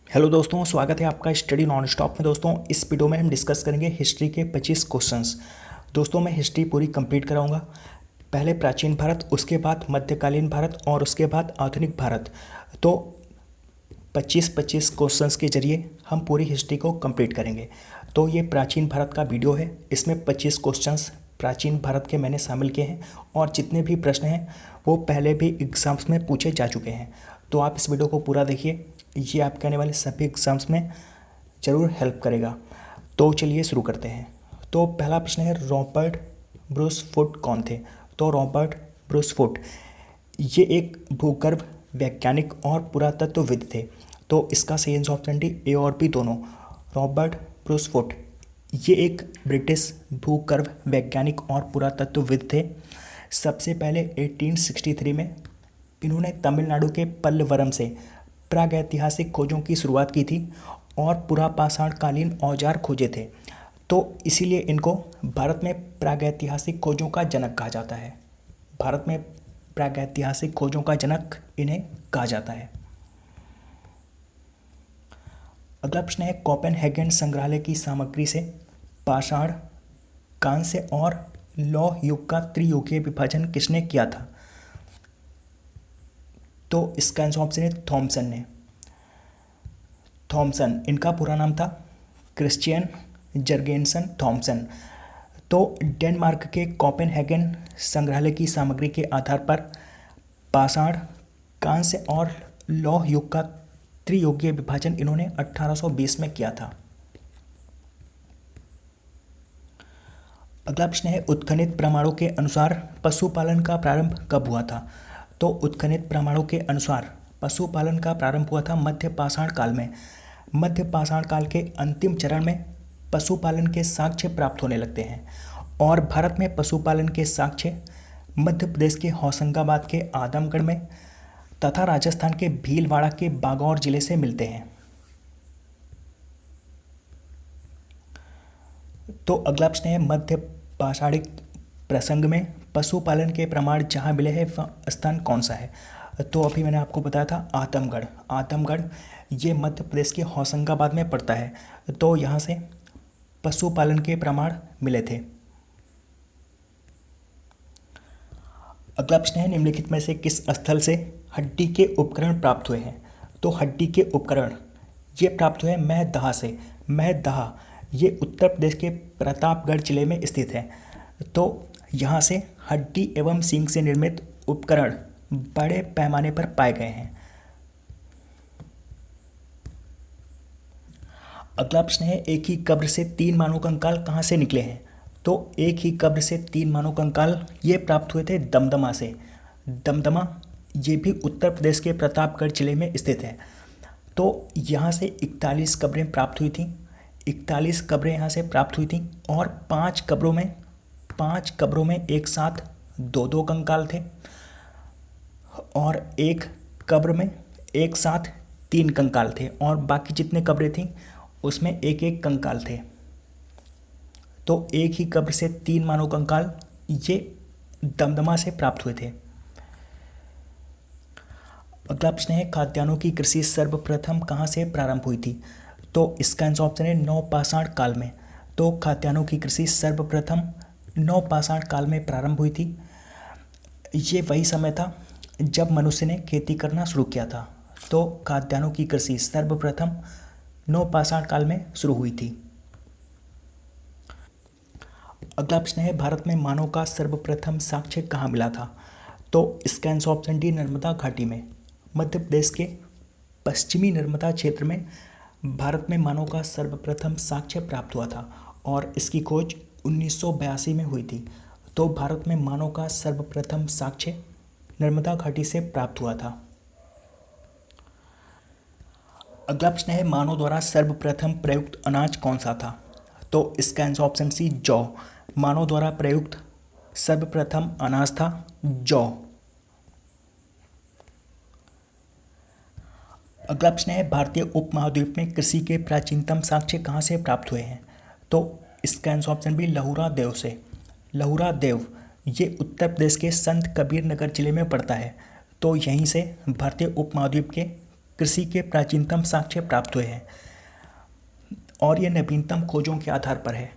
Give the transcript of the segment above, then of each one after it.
Hello दोस्तों, स्वागत है आपका स्टडी नॉन स्टॉप में। दोस्तों, इस वीडियो में हम डिस्कस करेंगे हिस्ट्री के 25 क्वेश्चंस। दोस्तों, मैं हिस्ट्री पूरी कंप्लीट कराऊंगा। पहले प्राचीन भारत, उसके बाद मध्यकालीन भारत और उसके बाद आधुनिक भारत। तो 25-25 क्वेश्चंस के जरिए हम पूरी हिस्ट्री को कंप्लीट करेंगे। तो ये प्राचीन भारत का वीडियो है। इसमें 25 क्वेश्चंस प्राचीन भारत के मैंने शामिल किए हैं और जितने भी प्रश्न हैं वो पहले भी एग्ज़ाम्स में पूछे जा चुके हैं। तो आप इस वीडियो को पूरा देखिए, ये आपके आने वाले सभी एग्ज़ाम्स में ज़रूर हेल्प करेगा। तो चलिए शुरू करते हैं। तो पहला प्रश्न है, रॉबर्ट ब्रूस फुट कौन थे? तो रॉबर्ट ब्रूस फुट ये एक भूगर्भ वैज्ञानिक और पुरातत्वविद थे। तो इसका सही आंसर ऑप्शन डी, ए और बी दोनों। रॉबर्ट ब्रूस फुट ये एक ब्रिटिश भूगर्भ वैज्ञानिक और पुरातत्वविद थे। सबसे पहले 1863 में इन्होंने तमिलनाडु के पल्लवरम से प्रागैतिहासिक खोजों की शुरुआत की थी और पुरापाषाण कालीन औजार खोजे थे। तो इसीलिए इनको भारत में प्रागैतिहासिक खोजों का जनक कहा जाता है। भारत में प्रागैतिहासिक खोजों का जनक इन्हें कहा जाता है। अगला प्रश्न है, कोपेनहेगन संग्रहालय की सामग्री से पाषाण, कांस्य और लौह युग का त्रियुगीय विभाजन किसने किया था? तो इसका आंसर ऑप्शन है थॉमसन ने। थॉमसन, इनका पूरा नाम था क्रिश्चियन जर्गेनसन थॉमसन। तो डेनमार्क के कोपेनहेगन संग्रहालय की सामग्री के आधार पर पाषाण, कांस्य और लौह युग का त्रियुगीय विभाजन इन्होंने 1820 में किया था। अगला प्रश्न है, उत्खनित प्रमाणों के अनुसार पशुपालन का प्रारंभ कब हुआ था? तो उत्खनित प्रमाणों के अनुसार पशुपालन का प्रारंभ हुआ था मध्य पाषाण काल में। मध्य पाषाण काल के अंतिम चरण में पशुपालन के साक्ष्य प्राप्त होने लगते हैं और भारत में पशुपालन के साक्ष्य मध्य प्रदेश के होशंगाबाद के आदमगढ़ में तथा राजस्थान के भीलवाड़ा के बागौर जिले से मिलते हैं। तो अगला प्रश्न है, मध्य पाषाणिक प्रसंग में पशुपालन के प्रमाण जहाँ मिले हैं वह स्थान कौन सा है? तो अभी मैंने आपको बताया था आदमगढ़। आदमगढ़ ये मध्य प्रदेश के होशंगाबाद में पड़ता है। तो यहाँ से पशुपालन के प्रमाण मिले थे। अगला प्रश्न है, निम्नलिखित में से किस स्थल से हड्डी के उपकरण प्राप्त हुए हैं? तो हड्डी के उपकरण ये प्राप्त हुए महदहा से। महदहा ये उत्तर प्रदेश के प्रतापगढ़ जिले में स्थित है। तो यहाँ से हड्डी एवं सींग से निर्मित उपकरण बड़े पैमाने पर पाए गए हैं। अगला प्रश्न है, एक ही कब्र से 3 मानव कंकाल कहाँ से निकले हैं? तो एक ही कब्र से 3 मानव कंकाल ये प्राप्त हुए थे दमदमा से। दमदमा ये भी उत्तर प्रदेश के प्रतापगढ़ जिले में स्थित है। तो यहाँ से 41 कब्रें प्राप्त हुई थी। 41 कब्रें यहाँ से प्राप्त हुई थी और 5 कब्रों में एक साथ 2-2 कंकाल थे और एक कब्र में एक साथ 3 कंकाल थे और बाकी जितने कब्रें थीं उसमें एक एक कंकाल थे। तो एक ही कब्र से 3 मानव कंकाल ये दमदमा से प्राप्त हुए थे। अगला प्रश्न है, खाद्यान्नों की कृषि सर्वप्रथम कहाँ से प्रारंभ हुई थी? तो इसका आंसर ऑप्शन है नवपाषाण काल में। तो खाद्यान्नों की कृषि सर्वप्रथम नवपाषाण काल में प्रारंभ हुई थी। ये वही समय था जब मनुष्य ने खेती करना शुरू किया था। तो खाद्यान्नों की कृषि सर्वप्रथम नवपाषाण काल में शुरू हुई थी। अगला प्रश्न है, भारत में मानव का सर्वप्रथम साक्ष्य कहाँ मिला था? तो इसका आंसर ऑप्शन डी, नर्मदा घाटी में। मध्य प्रदेश के पश्चिमी नर्मदा क्षेत्र में भारत में मानव का सर्वप्रथम साक्ष्य प्राप्त हुआ था और इसकी खोज 1982 में हुई थी। तो भारत में मानव का सर्वप्रथम साक्ष्य नर्मदा घाटी से प्राप्त हुआ था। अगला प्रश्न है, मानव द्वारा सर्वप्रथम प्रयुक्त अनाज कौन सा था? तो इसका आंसर ऑप्शन सी, जौ। मानव द्वारा प्रयुक्त सर्वप्रथम अनाज था जौ। अगला प्रश्न है, भारतीय उपमहाद्वीप में कृषि के प्राचीनतम साक्ष्य कहाँ से प्राप्त हुए हैं? तो इसका आंसर ऑप्शन बी, लहुरा देव से। लहुरा देव ये उत्तर प्रदेश के संत कबीर नगर जिले में पड़ता है। तो यहीं से भारतीय उपमहाद्वीप के कृषि के प्राचीनतम साक्ष्य प्राप्त हुए हैं और ये नवीनतम खोजों के आधार पर है।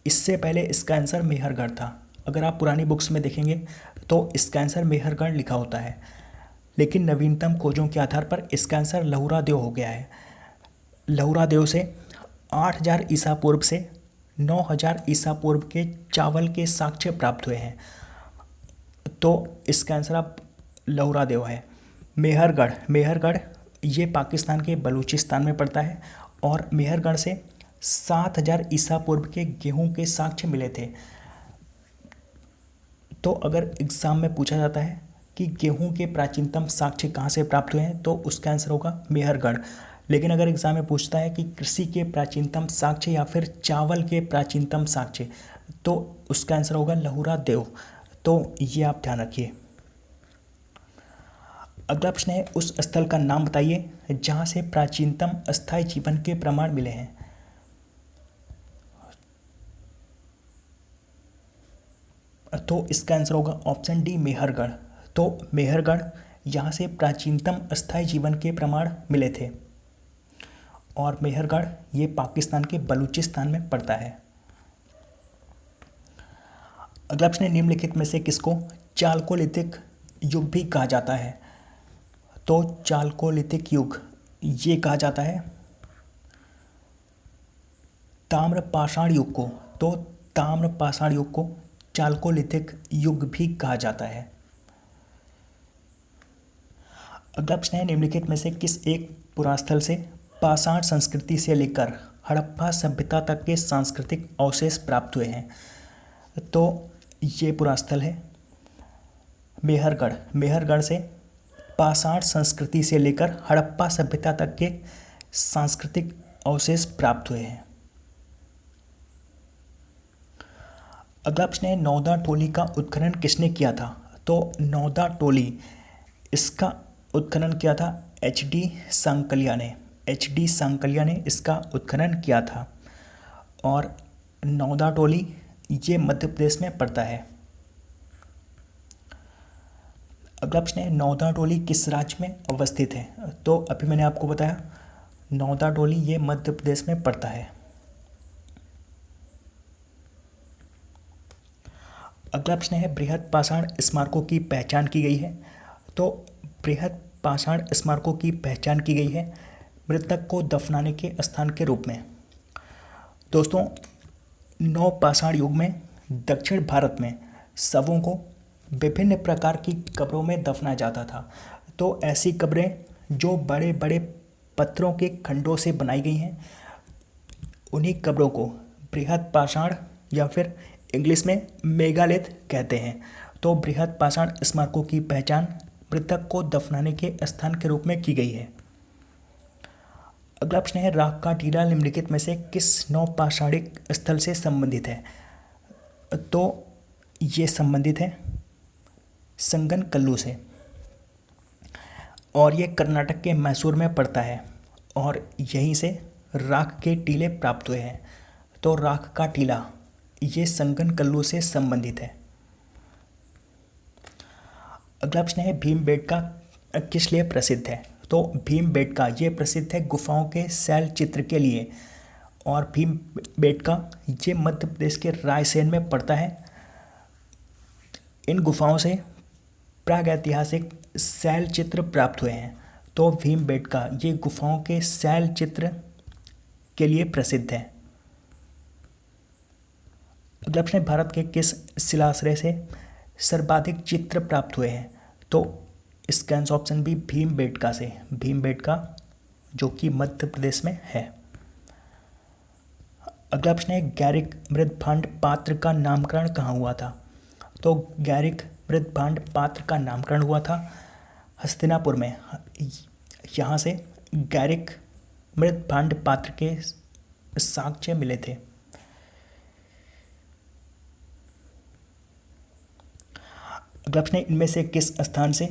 इससे पहले इसका आंसर मेहरगढ़ था। अगर आप पुरानी बुक्स में देखेंगे तो इसका आंसर मेहरगढ़ लिखा होता है, लेकिन नवीनतम खोजों के आधार पर इसका आंसर लहुरा देव हो गया है। लहुरा देव से 8000 ईसा पूर्व से 9000 ईसा पूर्व के चावल के साक्ष्य प्राप्त हुए हैं, तो इसका आंसर अब लहुरा देव है। मेहरगढ़ ये पाकिस्तान के बलूचिस्तान में पड़ता है और मेहरगढ़ से 7000 ईसा पूर्व के गेहूं के साक्ष्य मिले थे। तो अगर एग्ज़ाम में पूछा जाता है कि गेहूं के प्राचीनतम साक्ष्य कहाँ से प्राप्त हुए हैं, तो उसका आंसर होगा मेहरगढ़। लेकिन अगर एग्ज़ाम में पूछता है कि कृषि के प्राचीनतम साक्ष्य या फिर चावल के प्राचीनतम साक्ष्य, तो उसका आंसर होगा लहुरा देव। तो ये आप ध्यान रखिए। अगला प्रश्न है, उस स्थल का नाम बताइए जहाँ से प्राचीनतम अस्थायी जीवन के प्रमाण मिले हैं। तो इसका आंसर होगा ऑप्शन डी मेहरगढ़। तो मेहरगढ़ यहाँ से प्राचीनतम अस्थायी जीवन के प्रमाण मिले थे और मेहरगढ़ ये पाकिस्तान के बलूचिस्तान में पड़ता है। अगला प्रश्न है, निम्नलिखित में से किसको चालकोलिथिक युग भी कहा जाता है। तो चालकोलिथिक युग ये कहा जाता है ताम्रपाषाण युग को। तो ताम्रपाषाण युग को चालकोलिथिक युग भी कहा जाता है। अगला प्रश्न है, निम्नलिखित में से किस एक पुरास्थल से पाषाण संस्कृति से लेकर हड़प्पा सभ्यता तक के सांस्कृतिक अवशेष प्राप्त हुए हैं। तो ये पुरास्थल है मेहरगढ़। मेहरगढ़ से पाषाण संस्कृति से लेकर हड़प्पा सभ्यता तक के सांस्कृतिक अवशेष प्राप्त हुए हैं। अगला प्रश्न है, नौदा टोली का उत्खनन किसने किया था। तो नौदा टोली इसका उत्खनन किया था HD सांकलिया ने। HD सांकलिया ने इसका उत्खनन किया था और नौदा टोली ये मध्य प्रदेश में पड़ता है। अगला प्रश्न है, नौदा टोली किस राज्य में अवस्थित है। तो अभी मैंने आपको बताया नौदा टोली ये मध्य प्रदेश में पड़ता है। अगला प्रश्न है, बृहद पाषाण स्मारकों की पहचान की गई है। तो बृहद पाषाण स्मारकों की पहचान की गई है मृतक को दफनाने के स्थान के रूप में। दोस्तों, नवपाषाण युग में दक्षिण भारत में शवों को विभिन्न प्रकार की कब्रों में दफनाया जाता था। तो ऐसी कब्रें जो बड़े बड़े पत्थरों के खंडों से बनाई गई हैं, उन्हीं कब्रों को बृहद पाषाण या फिर इंग्लिश में मेगालिथ कहते हैं। तो बृहद पाषाण स्मारकों की पहचान मृतक को दफनाने के स्थान के रूप में की गई है। अगला प्रश्न है, राख का टीला निम्नलिखित में से किस नवपाषाणिक स्थल से संबंधित है। तो ये संबंधित है संगन कल्लू से और ये कर्नाटक के मैसूर में पड़ता है और यहीं से राख के टीले प्राप्त हुए हैं। तो राख का टीला ये संगन कल्लू से संबंधित है। अगला प्रश्न है, भीमबेटका किस लिए प्रसिद्ध है। तो भीमबेटका ये प्रसिद्ध है गुफाओं के शैल चित्र के लिए और भीमबेटका ये मध्य प्रदेश के रायसेन में पड़ता है। इन गुफाओं से प्रागैतिहासिक शैल चित्र प्राप्त हुए हैं। तो भीमबेटका ये गुफाओं के शैल चित्र के लिए प्रसिद्ध है। अगला प्रश्न, भारत के किस शिलाश्रय से सर्वाधिक चित्र प्राप्त हुए हैं। तो इसका आंसर ऑप्शन बी भीमबेटका से, भीमबेटका जो कि मध्य प्रदेश में है। अगला प्रश्न है, गैरिक मृदभांड पात्र का नामकरण कहाँ हुआ था। तो गैरिक मृदभांड पात्र का नामकरण हुआ था हस्तिनापुर में। यहाँ से गैरिक मृदभांड पात्र के साक्ष्य मिले थे। अगला प्रश्न, इनमें से किस स्थान से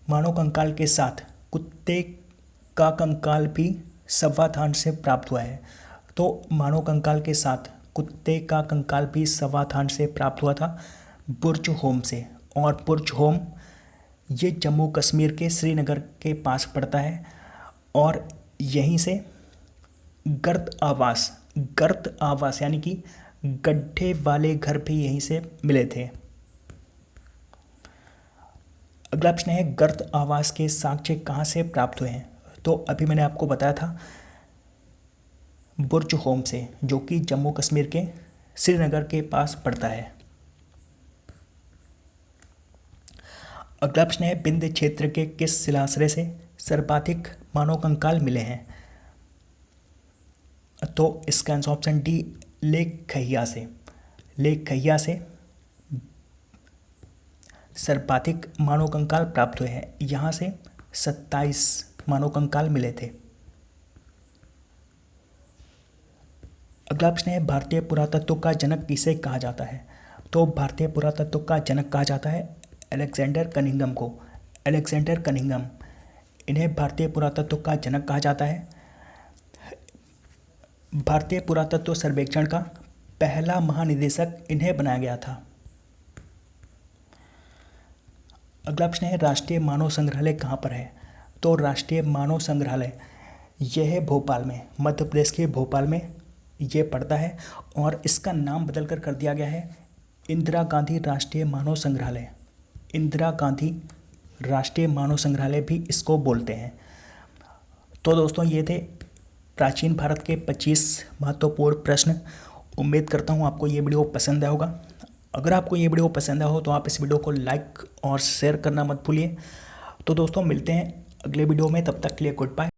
मानव कंकाल के साथ कुत्ते का कंकाल भी सवाथान से प्राप्त हुआ है। तो मानव कंकाल के साथ कुत्ते का कंकाल भी सवाथान से प्राप्त हुआ था बुर्ज होम से और बुर्ज होम ये जम्मू कश्मीर के श्रीनगर के पास पड़ता है और यहीं से गर्त आवास यानी कि गड्ढे वाले घर भी यहीं से मिले थे। अगला प्रश्न है, गर्त आवास के साक्ष्य कहाँ से प्राप्त हुए हैं? तो अभी मैंने आपको बताया था बुर्ज होम से, जो कि जम्मू कश्मीर के श्रीनगर के पास पड़ता है। अगला प्रश्न है, विंध्य क्षेत्र के किस शिलाश्रय से सर्वाधिक मानव कंकाल मिले हैं? तो इसका आंसर ऑप्शन डी, लेक खैया से सर्वाधिक मानव कंकाल प्राप्त हुए हैं। यहाँ से 27 मानव कंकाल मिले थे। अगला प्रश्न है, भारतीय पुरातत्व का जनक किसे कहा जाता है? तो भारतीय पुरातत्व का जनक कहा जाता है अलेक्जेंडर कनिंघम को। इन्हें भारतीय पुरातत्व का जनक कहा जाता है। भारतीय पुरातत्व सर्वेक्षण का पहला महानिदेशक इन्हें बनाया गया था। अगला प्रश्न है, राष्ट्रीय मानव संग्रहालय कहाँ पर है? तो राष्ट्रीय मानव संग्रहालय यह है भोपाल में, मध्य प्रदेश के भोपाल में ये पड़ता है और इसका नाम बदल कर दिया गया है इंदिरा गांधी राष्ट्रीय मानव संग्रहालय। इंदिरा गांधी राष्ट्रीय मानव संग्रहालय भी इसको बोलते हैं। तो दोस्तों ये थे प्राचीन भारत के 25 महत्वपूर्ण प्रश्न। उम्मीद करता हूँ आपको ये वीडियो पसंद आया होगा। अगर आपको ये वीडियो पसंद आया हो तो आप इस वीडियो को लाइक और शेयर करना मत भूलिए। तो दोस्तों मिलते हैं अगले वीडियो में, तब तक के लिए गुड बाय।